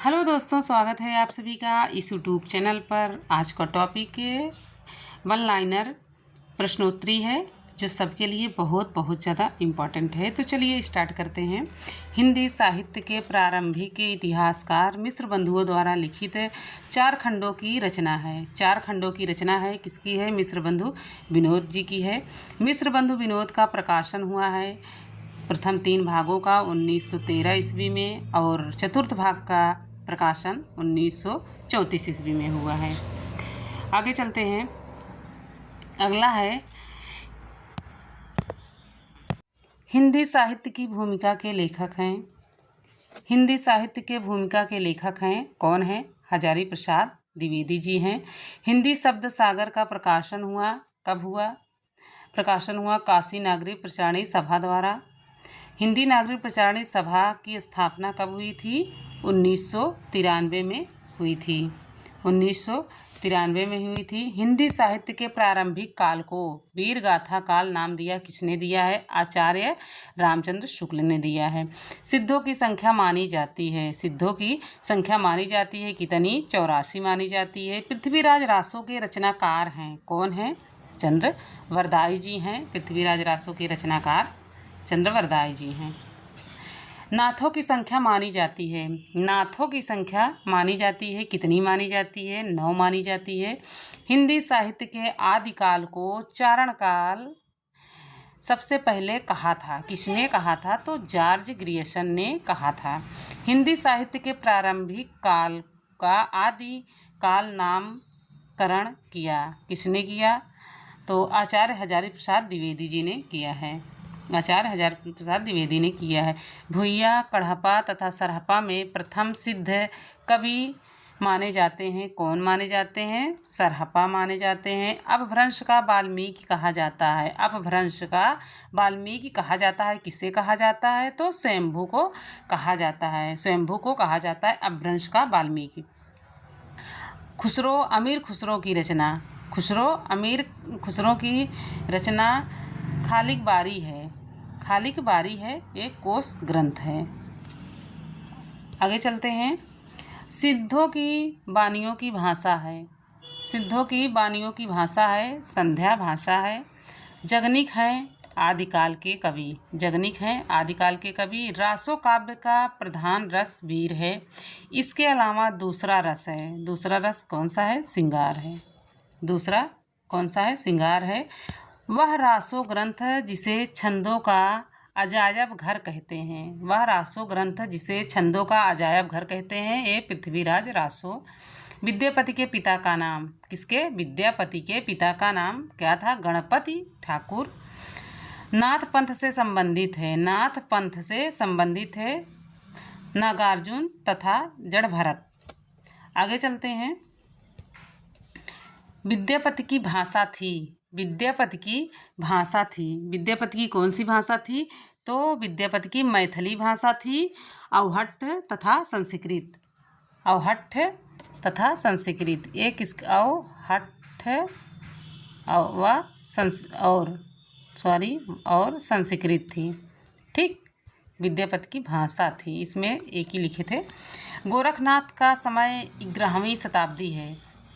Hello दोस्तों, स्वागत है आप सभी का इस यूट्यूब चैनल पर। आज का टॉपिक वन लाइनर प्रश्नोत्तरी है जो सबके लिए बहुत ज़्यादा इम्पॉर्टेंट है। तो चलिए स्टार्ट करते हैं। हिंदी साहित्य के प्रारंभिक इतिहासकार मिश्र बंधुओं द्वारा लिखित 4 खंडों की रचना है। 4 खंडों की रचना है, किसकी है? मिश्र बंधु विनोद जी की है। मिश्र बंधु विनोद का प्रकाशन हुआ है प्रथम 3 भागों का 1913 ईस्वी में और चतुर्थ भाग का प्रकाशन 1934 ईस्वी में हुआ है। आगे चलते हैं। अगला है हिंदी साहित्य की भूमिका के लेखक हैं। हिंदी साहित्य के भूमिका के लेखक हैं, कौन है? हजारी प्रसाद द्विवेदी जी हैं। हिंदी शब्द सागर का प्रकाशन हुआ, कब हुआ? प्रकाशन हुआ काशी नागरिक प्रचारणी सभा द्वारा। हिंदी नागरिक प्रचारणी सभा की स्थापना कब हुई थी? 1993 में हुई थी। 1993 में हुई थी। हिंदी साहित्य के प्रारंभिक काल को वीर गाथा काल नाम दिया, किसने दिया है? आचार्य रामचंद्र शुक्ल ने दिया है। सिद्धों की संख्या मानी जाती है, सिद्धों की संख्या मानी जाती है कितनी? 84 मानी जाती है। पृथ्वीराज रासो के रचनाकार हैं, कौन है? चंद्रवरदाई जी हैं। पृथ्वीराज रासो के रचनाकार चंद्रवरदाई जी हैं। नाथों की संख्या मानी जाती है, नाथों की संख्या मानी जाती है, कितनी मानी जाती है? 9 मानी जाती है। हिंदी साहित्य के आदिकाल को चारण काल सबसे पहले कहा था, किसने कहा था? तो जॉर्ज ग्रियर्सन ने कहा था। हिंदी साहित्य के प्रारंभिक काल का आदि काल नामकरण किया, किसने किया? तो आचार्य हजारी प्रसाद द्विवेदी जी ने किया है। आचार्य हजारी प्रसाद द्विवेदी ने किया है। भुइया, कढ़पा तथा सरहपा में प्रथम सिद्ध कवि माने जाते हैं, कौन माने जाते हैं? सरहपा माने जाते हैं। अपभ्रंश का वाल्मीकि कहा जाता है, अपभ्रंश का वाल्मीकि कहा जाता है, किसे कहा जाता है? तो स्वयंभू को कहा जाता है, स्वयंभू को कहा जाता है अपभ्रंश का वाल्मीकि। खुसरो अमीर खुसरो की रचना, खुसरो अमीर खुसरो की रचना खालिक बारी है, खालिक बारी है, एक कोश ग्रंथ है। आगे चलते हैं। सिद्धों की बानियों की भाषा है, सिद्धों की बानियों की भाषा है संध्या भाषा है। जगनिक हैं आदिकाल के कवि, जगनिक हैं आदिकाल के कवि। रासो काव्य का प्रधान रस वीर है। इसके अलावा दूसरा रस है, दूसरा रस कौन सा है? श्रृंगार है। दूसरा कौन सा है? श्रृंगार है। वह रासो ग्रंथ जिसे छंदों का अजायब घर कहते हैं, वह रासो ग्रंथ जिसे छंदों का अजायब घर कहते हैं, ये पृथ्वीराज रासो। विद्यापति के पिता का नाम, किसके? विद्यापति के पिता का नाम क्या था? गणपति ठाकुर। नाथ पंथ से संबंधित है, नाथ पंथ से संबंधित है नागार्जुन तथा जड़ भरत। आगे चलते हैं। विद्यापति की भाषा थी, विद्यापति की भाषा थी, विद्यापति की कौन सी भाषा थी? तो विद्यापति की मैथिली भाषा थी, अवहट्ठ तथा संस्कृत, अवहट्ठ तथा संस्कृत। एक इसका अवहट्ठ और संस्कृत थी। ठीक, विद्यापति की भाषा थी, इसमें एक ही लिखे थे। गोरखनाथ का समय 11वीं शताब्दी है,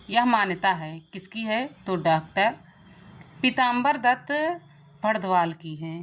यह मान्यता है, किसकी है? तो डॉक्टर पीताम्बर दत्त भरद्वाज की है,